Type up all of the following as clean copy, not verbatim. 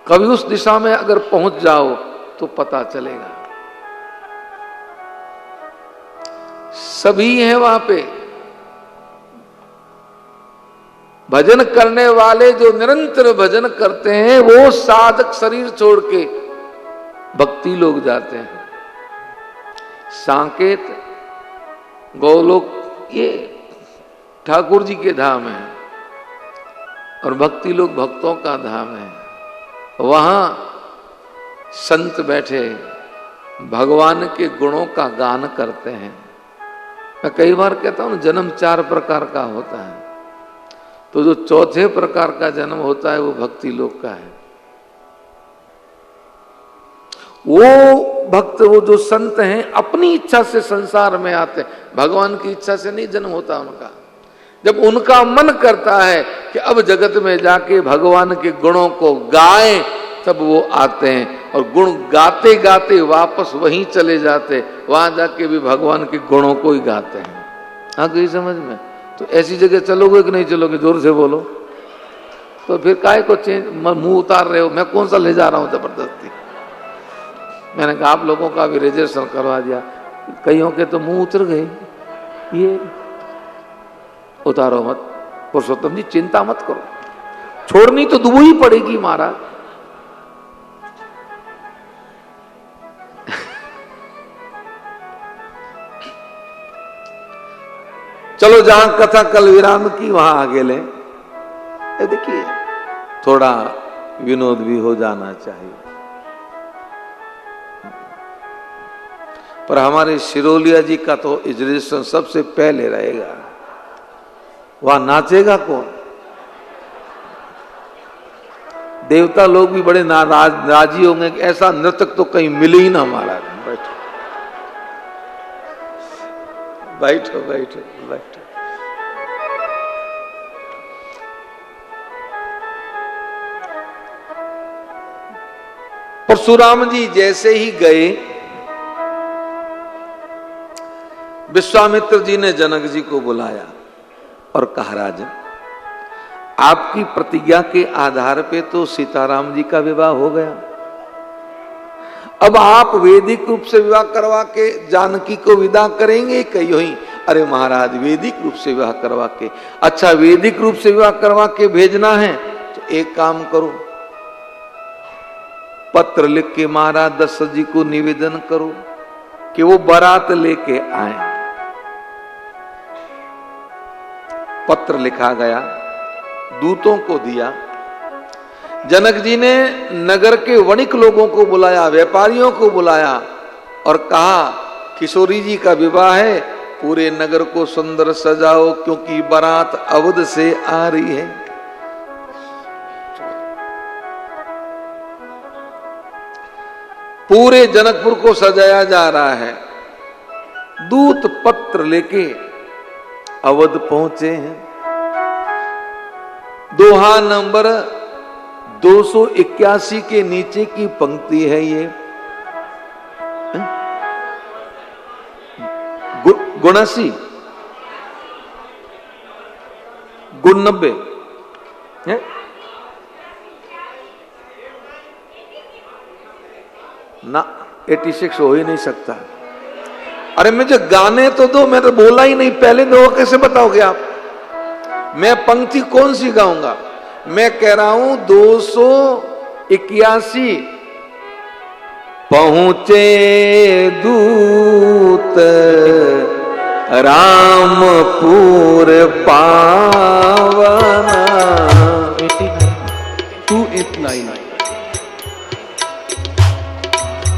कभी उस दिशा में अगर पहुंच जाओ तो पता चलेगा। सभी हैं वहां पे। भजन करने वाले जो निरंतर भजन करते हैं वो साधक शरीर छोड़ के भक्ति लोग जाते हैं। साकेत, गोलोक ये ठाकुर जी के धाम है और भक्ति लोग भक्तों का धाम है। वहां संत बैठे भगवान के गुणों का गान करते हैं। मैं कई बार कहता हूं जन्म 4 प्रकार का होता है, तो जो चौथे प्रकार का जन्म होता है वो भक्ति लोक का है। वो भक्त, वो जो संत हैं अपनी इच्छा से संसार में आते हैं, भगवान की इच्छा से नहीं जन्म होता उनका। जब उनका मन करता है कि अब जगत में जाके भगवान के गुणों को गाएं, तब वो आते हैं और गुण गाते गाते वापस वहीं चले जाते, वहां जाके भी भगवान के गुणों को ही गाते हैं। हाँ, कोई समझ में? तो ऐसी जगह चलोगे कि नहीं चलोगे? जोर से बोलो। तो फिर काहे को मुंह उतार रहे हो? मैं कौन सा ले जा रहा हूं जबरदस्ती? मैंने कहा आप लोगों का भी रजिस्ट्रेशन करवा दिया, कईयों के तो मुंह उतर गए। ये उतारो मत पुरुषोत्तम जी, चिंता मत करो, छोड़नी तो दुबू ही पड़ेगी महाराज। चलो जहां कथा कल विराम की वहां आगे ले। देखिए थोड़ा विनोद भी हो जाना चाहिए। पर हमारे शिरोलिया जी का तो रजिस्ट्रेशन सबसे पहले रहेगा। वहां नाचेगा कौन? देवता लोग भी बड़े राजी होंगे कि ऐसा नृतक तो कहीं मिले ही ना महाराज। बैठो बैठो बैठो बैठो। परशुराम जी जैसे ही गए, विश्वामित्र जी ने जनक जी को बुलाया और कहा राजन, आपकी प्रतिज्ञा के आधार पे तो सीताराम जी का विवाह हो गया। अब आप वैदिक रूप से विवाह करवा के जानकी को विदा करेंगे कहीं ही? अरे महाराज वैदिक रूप से विवाह करवा के। अच्छा वैदिक रूप से विवाह करवा के भेजना है तो एक काम करो, पत्र लिख के महाराज दशरथ जी को निवेदन करो कि वो बारात लेके आए। पत्र लिखा गया, दूतों को दिया। जनक जी ने नगर के वणिक लोगों को बुलाया, व्यापारियों को बुलाया और कहा किशोरी जी का विवाह है, पूरे नगर को सुंदर सजाओ क्योंकि बारात अवध से आ रही है। पूरे जनकपुर को सजाया जा रहा है। दूत पत्र लेके अवध पहुंचे हैं। दोहा नंबर 281 के नीचे की पंक्ति है ये। गुणासी गुण 90 है। ना 86 हो ही नहीं सकता। अरे मुझे गाने तो दो, मैं तो बोला ही नहीं पहले, तो कैसे बताओगे आप? मैं पंक्ति कौन सी गाऊंगा? मैं कह रहा हूं 281। पहुंचे दूत रामपुर पावना। 289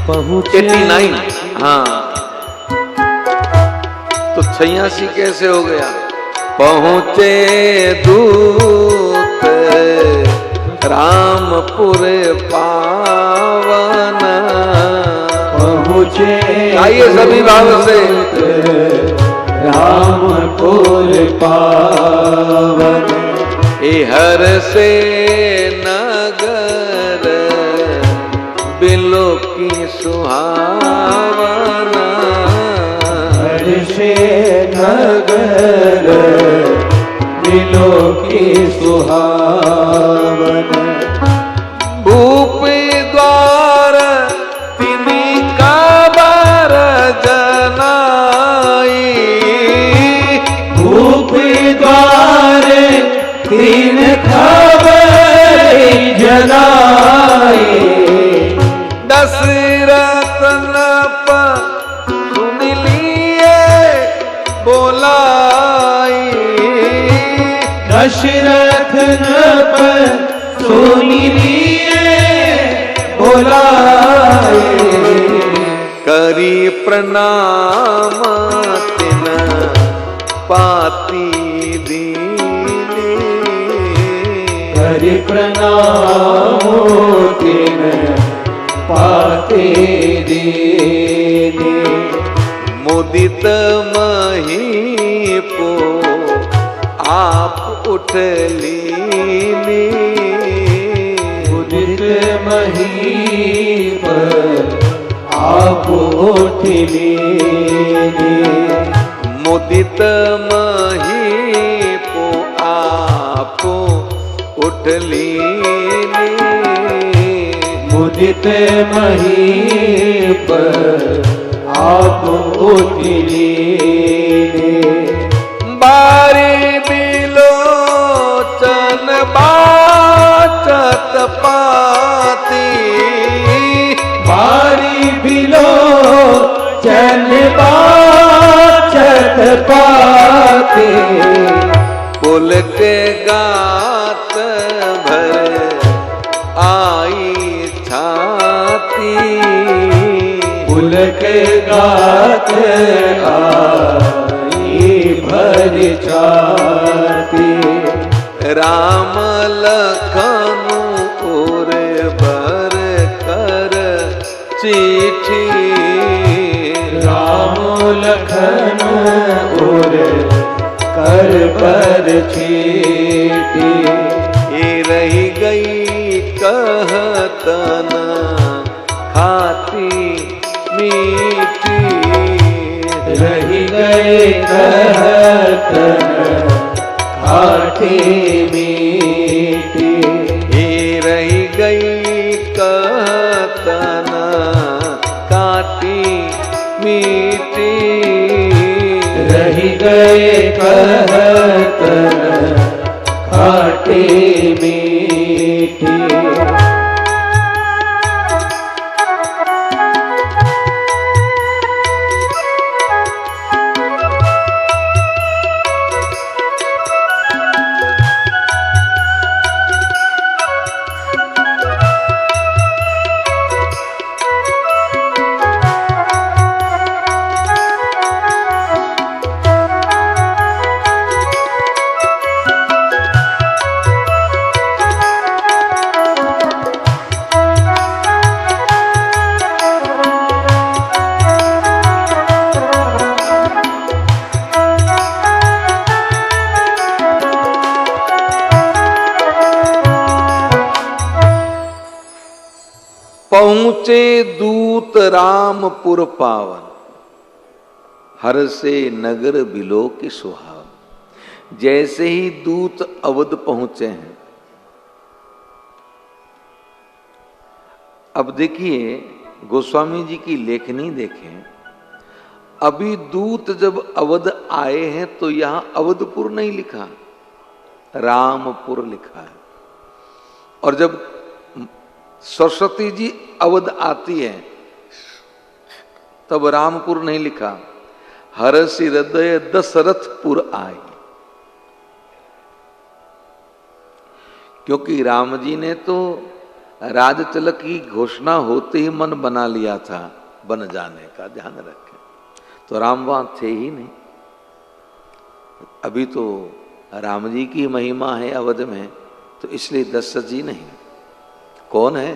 पहुंचे 89। हाँ तो 86 कैसे हो गया? पहुंचे दूत रामपुर पावना। पहुंचे आइए सभी भाव से। रामपुर पावन हर से नगर बिलो की सुहावना। हर से नगर बिलो की सुहावना। भूप दशरथ नृप सुनि लिए बोलाए, करी प्रणाम तिन पाती दीने, करि प्रणाम तिन पाते दीने, मुदित महीपो आप उठ लीने, मुदित महीप आप उठ लीने, मुदित महीपो आप उठ लीने, मुदित महीप आप उठ लीने, बारी बिलोचन बाचत पाती, बारी बिलोचन बाचत पाती, पुल के गात भर आई छाती, पुल के गात आई भर छाती, राम लखनु और बर कर चिट्ठी, राम लखन और कर पर चीटी, ये रही गई कहतन खाती मीठी, रही गए कहतन खाटी मीठी, ये रही गई कहतन काटी मीठी, रही गए कहतन खाटी मीठी, पहुंचे दूत रामपुर पावन, हर से नगर बिलो की सुहावन। जैसे ही दूत अवध पहुंचे हैं, अब देखिए गोस्वामी जी की लेखनी देखें। अभी दूत जब अवध आए हैं तो यहां अवधपुर नहीं लिखा, रामपुर लिखा है। और जब सरस्वती जी अवध आती है तब रामपुर नहीं लिखा, हरसि हृदय दशरथपुर आए। क्योंकि राम जी ने तो राजतिलक की घोषणा होते ही मन बना लिया था बन जाने का, ध्यान रखें। तो राम वहां थे ही नहीं। अभी तो राम जी की महिमा है अवध में, तो इसलिए दशरथ जी नहीं। कौन है?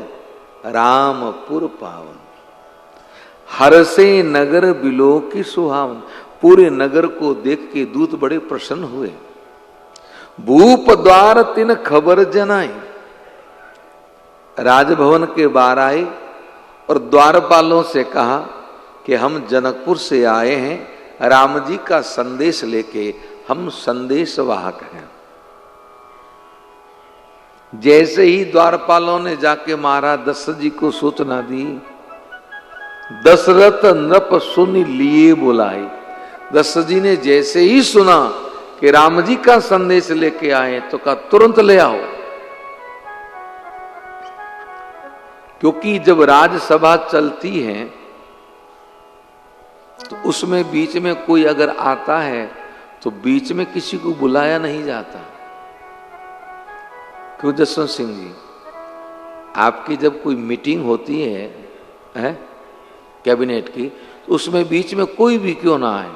रामपुर पावन, हरसे नगर बिलो की सुहावन। पूरे नगर को देख के दूत बड़े प्रसन्न हुए। भूप द्वार तिन खबर जनाई, राजभवन के बाहर आए और द्वारपालों से कहा कि हम जनकपुर से आए हैं, राम जी का संदेश लेके, हम संदेशवाहक हैं। जैसे ही द्वारपालों ने जाके महाराज दशरथ जी को सूचना दी, दशरथ नृप सुन लिए बुलाए। दशरथ जी ने जैसे ही सुना कि राम जी का संदेश लेके आए तो कहा तुरंत ले आओ। क्योंकि जब राजसभा चलती है तो उसमें बीच में कोई अगर आता है तो बीच में किसी को बुलाया नहीं जाता। क्यों जसवंत सिंह जी, आपकी जब कोई मीटिंग होती है कैबिनेट की, उसमें बीच में कोई भी क्यों ना आए,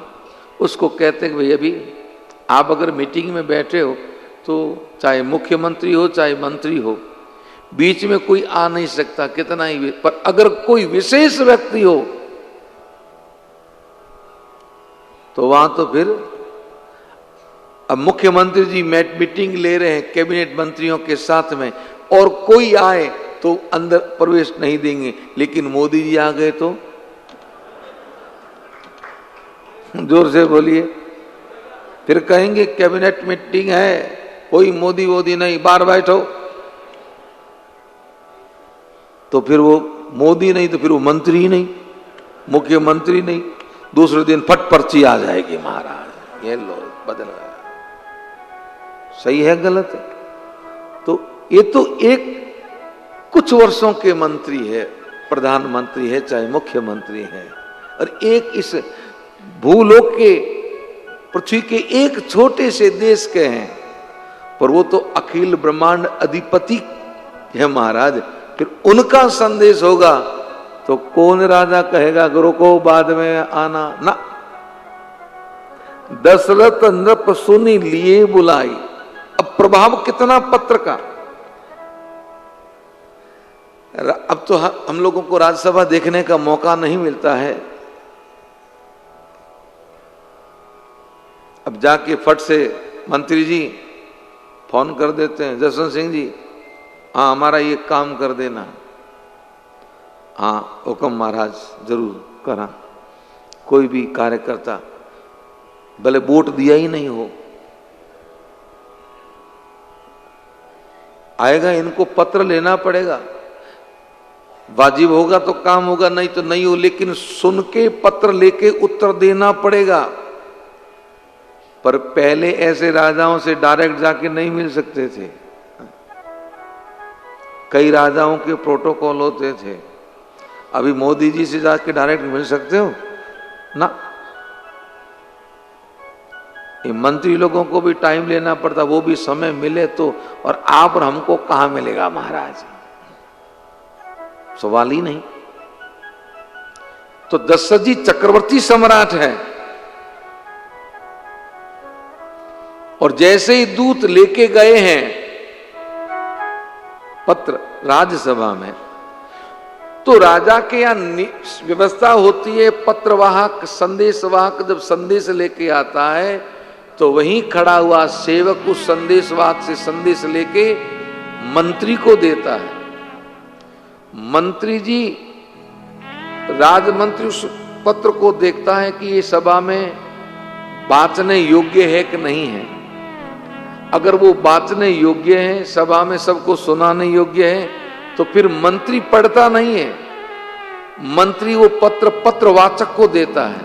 उसको कहते हैं कि भाई अभी आप अगर मीटिंग में बैठे हो तो चाहे मुख्यमंत्री हो चाहे मंत्री हो, बीच में कोई आ नहीं सकता कितना ही, पर अगर कोई विशेष व्यक्ति हो तो वहां तो फिर, अब मुख्यमंत्री जी मीटिंग ले रहे हैं कैबिनेट मंत्रियों के साथ में और कोई आए तो अंदर प्रवेश नहीं देंगे, लेकिन मोदी जी आ गए तो जोर से बोलिए, फिर कहेंगे कैबिनेट मीटिंग है, कोई मोदी वोदी नहीं, बाहर बैठो। तो फिर वो मोदी नहीं तो फिर वो मंत्री नहीं, मुख्यमंत्री नहीं, दूसरे दिन फट पर्ची आ जाएगी महाराज, ये लो बदल गया। सही है गलत है? तो ये तो एक कुछ वर्षों के मंत्री है, प्रधानमंत्री है चाहे मुख्यमंत्री है, और एक इस भूलोक के पृथ्वी के एक छोटे से देश के हैं, पर वो तो अखिल ब्रह्मांड अधिपति है महाराज। फिर उनका संदेश होगा तो कौन राजा कहेगा गुरु को बाद में आना ना। दशरथ नृप सुनी लिए बुलाई, अब प्रभाव कितना पत्र का। अब तो हम लोगों को राज्यसभा देखने का मौका नहीं मिलता है, अब जाके फट से मंत्री जी फोन कर देते हैं, जसवंत सिंह जी हाँ हमारा ये काम कर देना, हाँ हुक्म महाराज जरूर करा। कोई भी कार्यकर्ता भले वोट दिया ही नहीं हो आएगा, इनको पत्र लेना पड़ेगा, वाजिब होगा तो काम होगा, नहीं तो नहीं हो, लेकिन सुन के पत्र लेके उत्तर देना पड़ेगा। पर पहले ऐसे राजाओं से डायरेक्ट जाके नहीं मिल सकते थे, कई राजाओं के प्रोटोकॉल होते थे। अभी मोदी जी से जाके डायरेक्ट मिल सकते हो ना, ये मंत्री लोगों को भी टाइम लेना पड़ता, वो भी समय मिले तो, और आप और हमको कहां मिलेगा महाराज, सवाल ही नहीं। तो दशरथ जी चक्रवर्ती सम्राट है, और जैसे ही दूत लेके गए हैं पत्र राज्यसभा में, तो राजा के यहां व्यवस्था होती है, पत्रवाहक संदेशवाहक जब संदेश लेके आता है तो वहीं खड़ा हुआ सेवक उस संदेशवाहक से संदेश लेके मंत्री को देता है। मंत्री जी राजमंत्री उस पत्र को देखता है कि ये सभा में बांचने योग्य है कि नहीं है। अगर वो बांचने योग्य है, सभा में सबको सुनाने योग्य है, तो फिर मंत्री पढ़ता नहीं है, मंत्री वो पत्रवाचक को देता है,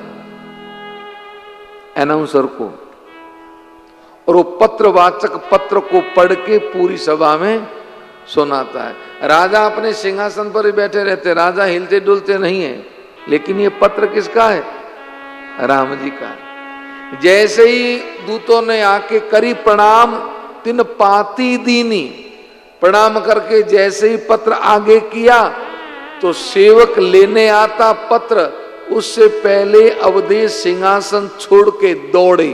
अनाउंसर को, और वो पत्रवाचक पत्र को पढ़ के पूरी सभा में सुनाता है। राजा अपने सिंहासन पर ही बैठे रहते, राजा हिलते डुलते नहीं है, लेकिन ये पत्र किसका है? राम जी का। जैसे ही दूतों ने आके करी प्रणाम, तिन पाती दीनी, प्रणाम करके जैसे ही पत्र आगे किया तो सेवक लेने आता पत्र, उससे पहले अवधेश सिंहासन छोड़ के दौड़े,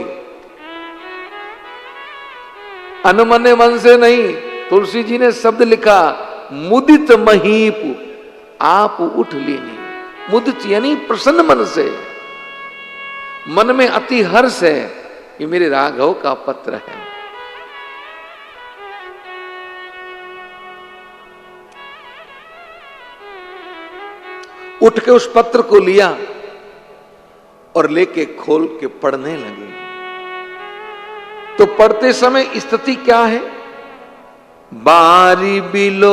अनमने मन से नहीं। तुलसी जी ने शब्द लिखा मुदित महीप, आप उठ लेनी। मुदित यानी प्रसन्न मन से, मन में अति हर्ष है, ये मेरे राघव का पत्र है। उठ के उस पत्र को लिया और लेके खोल के पढ़ने लगे। तो पढ़ते समय स्थिति क्या है? बारी बिलोचन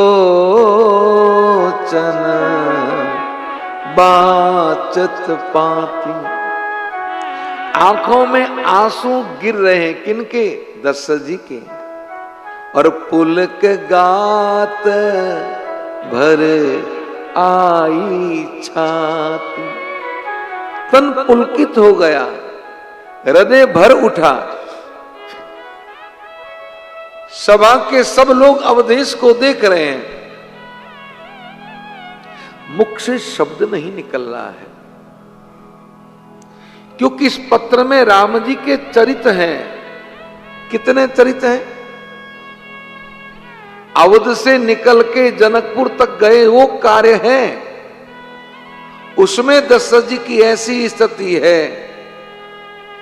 बाचत पाती, आंखों में आंसू गिर रहे हैं, किनके? दशरथ जी के। और पुलक गात भर आई छाती, तन पुलकित हो गया, हृदय भर उठा। सभा के सब लोग अवधेश को देख रहे हैं, मुख से शब्द नहीं निकल रहा है, क्योंकि इस पत्र में राम जी के चरित हैं। कितने चरित हैं? अवध से निकल के जनकपुर तक गए वो कार्य है, उसमें दशरथ जी की ऐसी स्थिति है।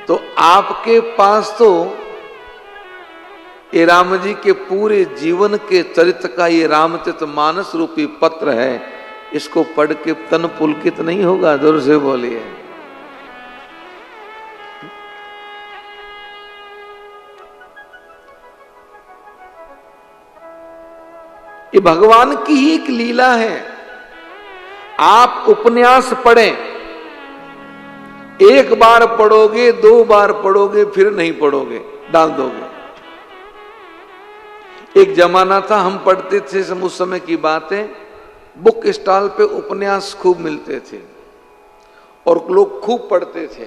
तो आपके पास तो ये राम जी के पूरे जीवन के चरित्र का ये रामचरितमानस रूपी पत्र है, इसको पढ़ के तन पुलकित नहीं होगा? जोर से बोलिए। ये भगवान की ही एक लीला है। आप उपन्यास पढ़ें, एक बार पढ़ोगे, 2 बार पढ़ोगे, फिर नहीं पढ़ोगे, डाल दोगे। एक जमाना था, हम पढ़ते थे, उस समय की बातें, बुक स्टॉल पे उपन्यास खूब मिलते थे और लोग खूब पढ़ते थे।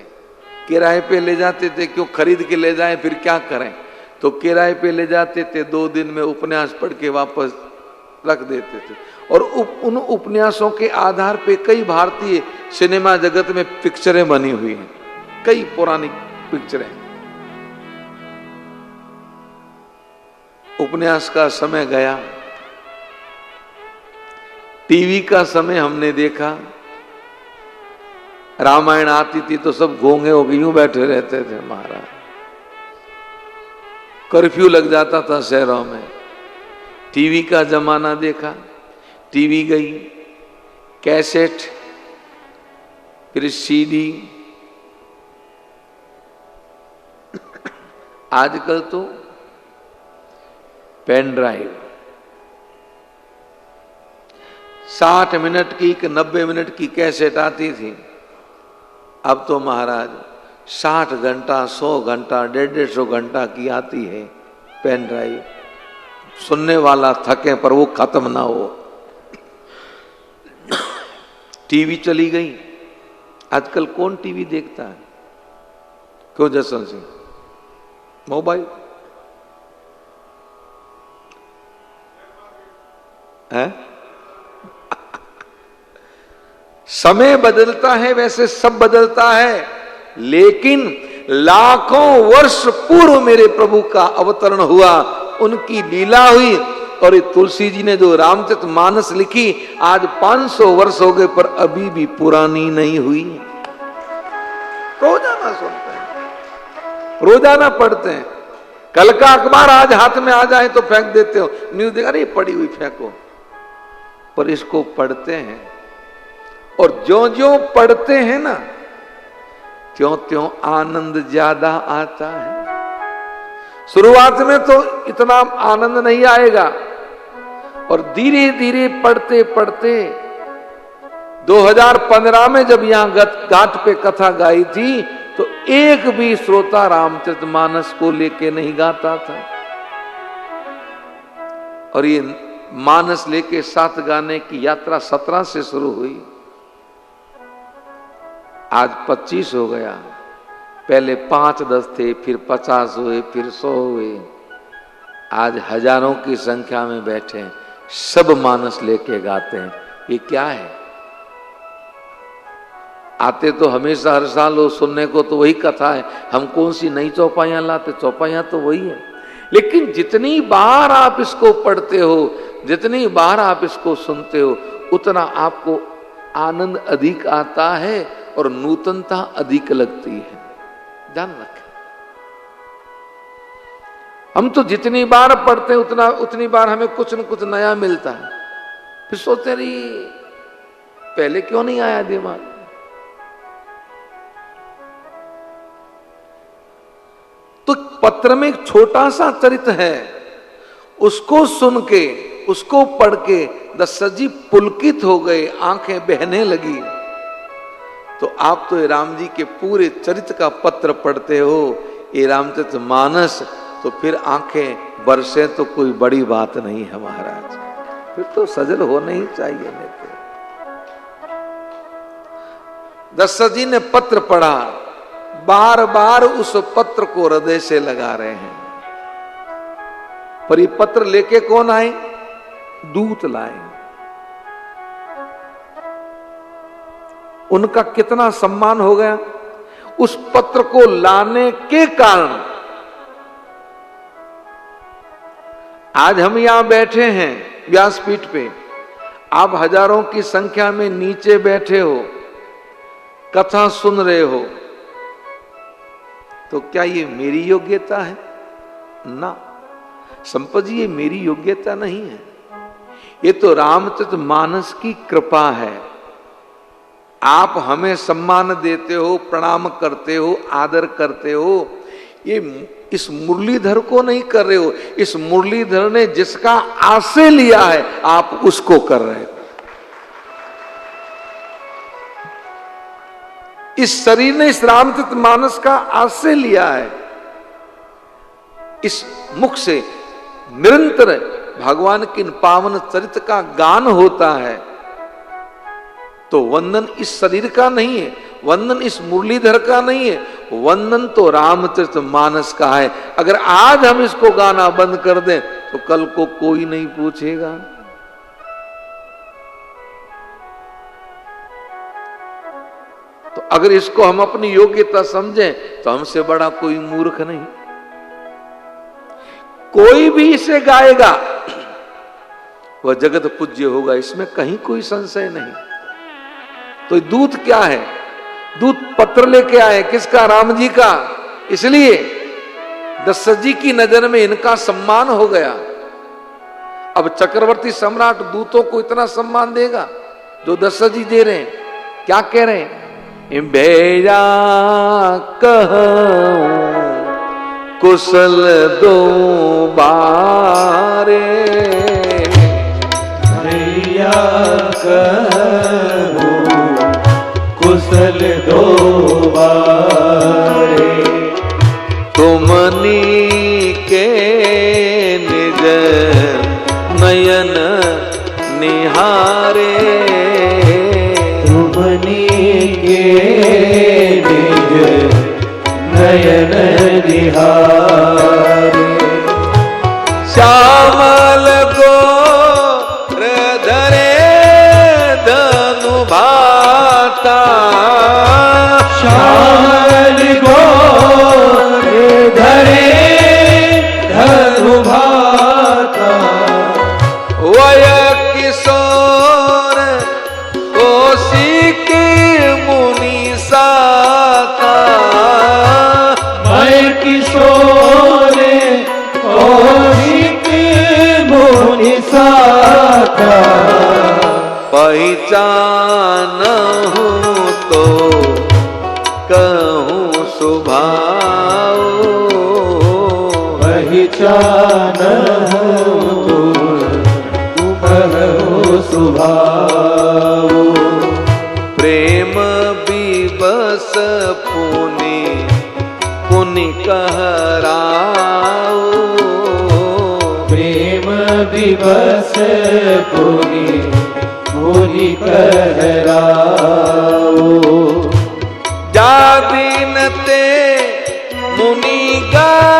किराए पे ले जाते थे, क्यों खरीद के ले जाएं, फिर क्या करें, तो किराए पे ले जाते थे, 2 दिन में उपन्यास पढ़ के वापस रख देते थे। और उन उपन्यासों के आधार पे कई भारतीय सिनेमा जगत में पिक्चरें बनी हुई हैं, कई पुरानी पिक्चरें। उपन्यास का समय गया, टीवी का समय हमने देखा। रामायण आती थी तो सब घोंगे हो गए, यूं बैठे रहते थे महाराज। कर्फ्यू लग जाता था शहरों में। टीवी का जमाना देखा, टीवी गई, कैसेट, फिर सीडी, आजकल तो पेन ड्राइव। 60 मिनट की, 90 मिनट की कैसेट आती थी, अब तो महाराज 60 घंटा, 100 घंटा, 150 घंटा की आती है पेन ड्राइव। सुनने वाला थके पर वो खत्म ना हो। टीवी चली गई, आजकल कौन टीवी देखता है? क्यों जसवंत सिंह? मोबाइल है। समय बदलता है, वैसे सब बदलता है, लेकिन लाखों वर्ष पूर्व मेरे प्रभु का अवतरण हुआ, उनकी लीला हुई। और तुलसी जी ने जो रामचरितमानस लिखी, आज 500 वर्ष हो गए, पर अभी भी पुरानी नहीं हुई। रोजाना सुनते हैं, रोजाना पढ़ते हैं। कल का अखबार आज हाथ में आ जाए तो फेंक देते हो, न्यूज देखा, अरे पड़ी हुई फेंको, पर इसको पढ़ते हैं। और ज्यों ज्यों पढ़ते हैं ना, त्यों त्यों आनंद ज्यादा आता है। शुरुआत में तो इतना आनंद नहीं आएगा, और धीरे धीरे पढ़ते पढ़ते 2015 में जब यहां घाट पे कथा गाई थी, तो एक भी श्रोता रामचरितमानस को लेके नहीं गाता था। और ये मानस लेके साथ गाने की यात्रा 17 से शुरू हुई, आज 25 हो गया। पहले 5-10 थे, फिर 50 हुए, फिर 100 हुए, आज हजारों की संख्या में बैठे हैं, सब मानस लेके गाते हैं। ये क्या है? आते तो हमेशा हर साल हो सुनने को, तो वही कथा है। हम कौन सी नई चौपाइयां लाते? चौपाइयां तो वही है। लेकिन जितनी बार आप इसको पढ़ते हो, जितनी बार आप इसको सुनते हो, उतना आपको आनंद अधिक आता है और नूतनता अधिक लगती है। ध्यान रखें। हम तो जितनी बार पढ़ते हैं उतनी बार हमें कुछ न कुछ नया मिलता है। फिर सोचते रही, पहले क्यों नहीं आया दिमाग? तो पत्र में एक छोटा सा चरित्र है, उसको सुन के, उसको पढ़ के दशरथ जी पुलकित हो गए, आंखें बहने लगी। तो आप तो राम जी के पूरे चरित्र का पत्र पढ़ते हो, ये रामचरितमानस, तो फिर आंखें बरसे तो कोई बड़ी बात नहीं है महाराज, फिर तो सजल होना ही चाहिए। दशरथ जी ने पत्र पढ़ा, बार बार उस पत्र को हृदय से लगा रहे हैं। पर ये पत्र लेके कौन आए? दूत लाए। उनका कितना सम्मान हो गया उस पत्र को लाने के कारण। आज हम यहां बैठे हैं व्यासपीठ पे, आप हजारों की संख्या में नीचे बैठे हो, कथा सुन रहे हो, तो क्या ये मेरी योग्यता है? ना, संपत जी, ये मेरी योग्यता नहीं है। ये तो रामचरितमानस की कृपा है। आप हमें सम्मान देते हो, प्रणाम करते हो, आदर करते हो, ये इस मुरलीधर को नहीं कर रहे हो। इस मुरलीधर ने जिसका आश्रय लिया है आप उसको कर रहे हो। इस शरीर ने इस रामचरितमानस का आश्रय लिया है। इस मुख से निरंतर भगवान के पावन चरित्र का गान होता है, तो वंदन इस शरीर का नहीं है, वंदन इस मुरलीधर का नहीं है, वंदन तो रामचरितमानस का है। अगर आज हम इसको गाना बंद कर दें तो कल को कोई नहीं पूछेगा। तो अगर इसको हम अपनी योग्यता समझें तो हमसे बड़ा कोई मूर्ख नहीं। कोई भी इसे गाएगा वह जगत पूज्य होगा, इसमें कहीं कोई संशय नहीं। तो दूत क्या है? दूत पत्र लेके आए, किसका? राम जी का। इसलिए दशरथ जी की नजर में इनका सम्मान हो गया। अब चक्रवर्ती सम्राट दूतों को इतना सम्मान देगा जो दशरथ जी दे रहे हैं। क्या कह रहे हैं? बेजा कहूं कुशल दो बारे, भैया कहूं कुशल दो बारे, तुमनी के निज नयन निहारे, तुमनी के निज नयन निहारे, श्यामल गोर धरे धनु भाता, श्यामल गोर धरे धनु भाता, वय किशोर कौशिक मुनि साता, वय किशोर कौशिक मुनि साता, पहचानहूं तो कहूं सुभाओ, पहचानहूं तो कहूं सुभाओ, प्रेम विवश पुनि पुनि कहराओ, प्रेम विवश पुनि पुनि कहराओ, जा दिन ते मुनि गायलवाई,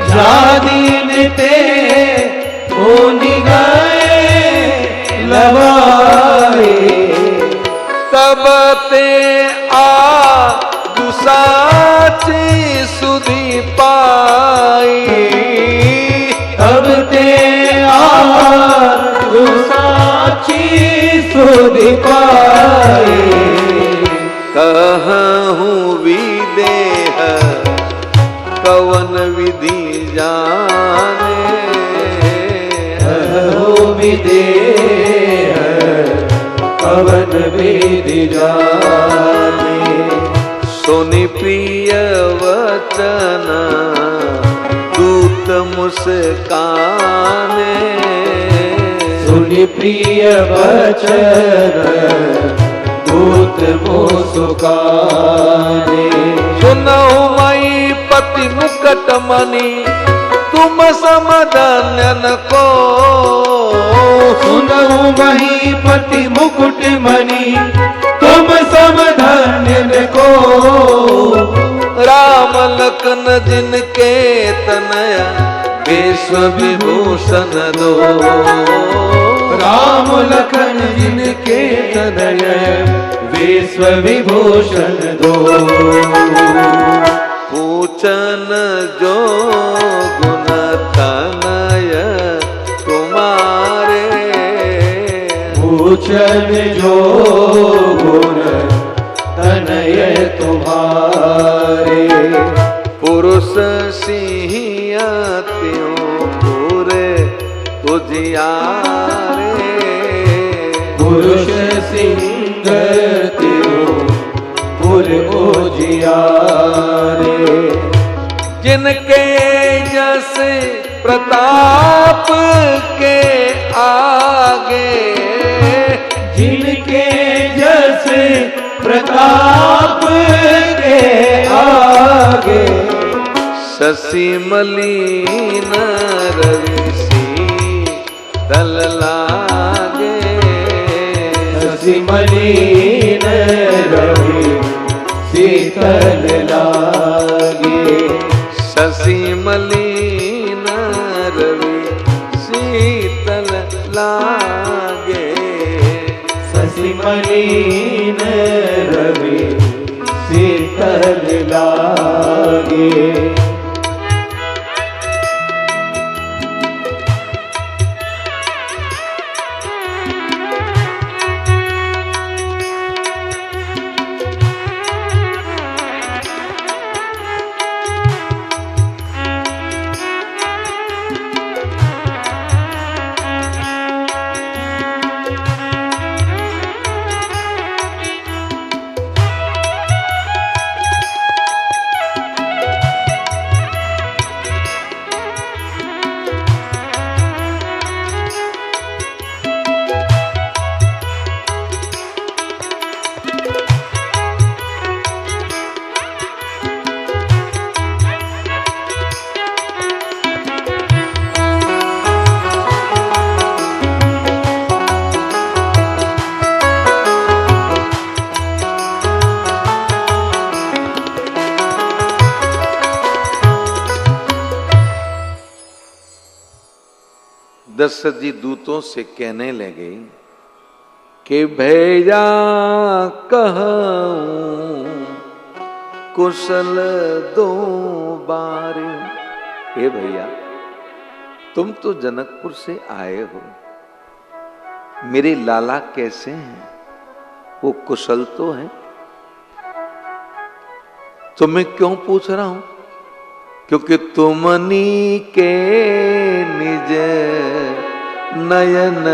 जा दिन ते मुनि गायलवाई, तब ते आ दुसाची सुधि पाई, तब ते आरु साची सुधि पाई, कहूं विदेह कवन विधि जाने, कहूं विदेह कवन विधि जाने, सुनि प्रिय वचन दूत मुस्काने, सुनि प्रिय वचन दूत मुस्काने, सुनहु मई पति मुकट मणि तुम समधन्यन को, सुनहु महीपति मुकुट मणि तुम समधन्यन को, राम लखन जिनके तनया विश्व विभूषण दो। राम लखन जिनके तनय विश्व विभूषण दो। पूछन जो गुण तनय तुम्हारे, पूछन जो गुण तनय तुम्हारे। पुरुष सिंहत्यों पूरे उजियारे, पुरुष सिंह त्यों पुर उजियारे। जिनके जस प्रताप के आगे, जिनके जस प्रताप के आगे। शशि मलिन रवि शीतल लागे, शशि मलिन रवि शीतल लागे। शशि मलिन रवि शीतल लागे, शशि मलिन रवि शीतल लागे। दशरथ जी दूतों से कहने लगे कि भैया कहूं कुशल दो बारे। हे भैया, तुम तो जनकपुर से आए हो, मेरे लाला कैसे हैं? वो कुशल तो हैं। तो मैं क्यों पूछ रहा हूं? क्योंकि तुमनी के निज नयन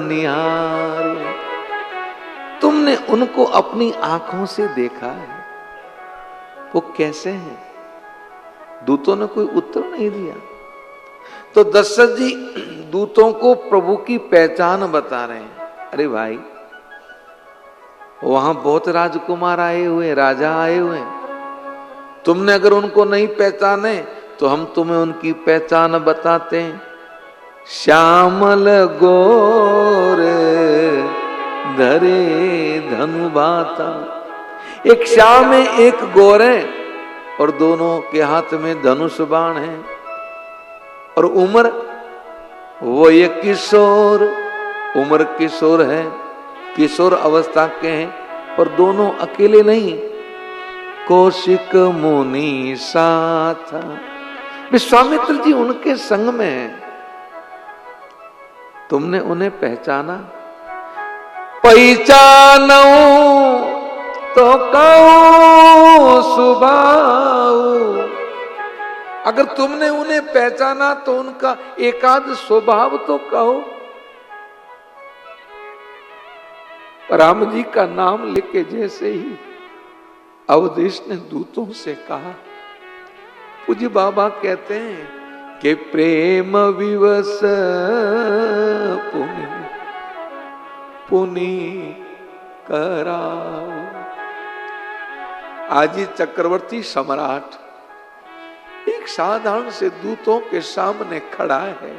निहारे, तुमने उनको अपनी आंखों से देखा है, वो कैसे हैं? दूतों ने कोई उत्तर नहीं दिया। तो दशरथ जी दूतों को प्रभु की पहचान बता रहे हैं। अरे भाई, वहां बहुत राजकुमार आए हुए, राजा आए हुए हैं, तुमने अगर उनको नहीं पहचाने तो हम तुम्हें उनकी पहचान बताते हैं। श्यामल गोर धरे धनु भाता, एक श्याम है, एक गोर है, और दोनों के हाथ में धनुष बाण है। और उम्र, वो ये किशोर, उम्र किशोर है, किशोर अवस्था के हैं, और दोनों अकेले नहीं, कौशिक मुनि साथ। विश्वामित्र जी उनके संग में हैं। तुमने उन्हें पहचाना? पहचानो तो कहो सुभाऊ। अगर तुमने उन्हें पहचाना तो उनका एकाध स्वभाव तो कहो। राम जी का नाम लेके जैसे ही अवधेश ने दूतों से कहा, पूज्य बाबा कहते हैं कि प्रेम विवश पुनि पुनि कराओ। आज ये चक्रवर्ती सम्राट एक साधारण से दूतों के सामने खड़ा है,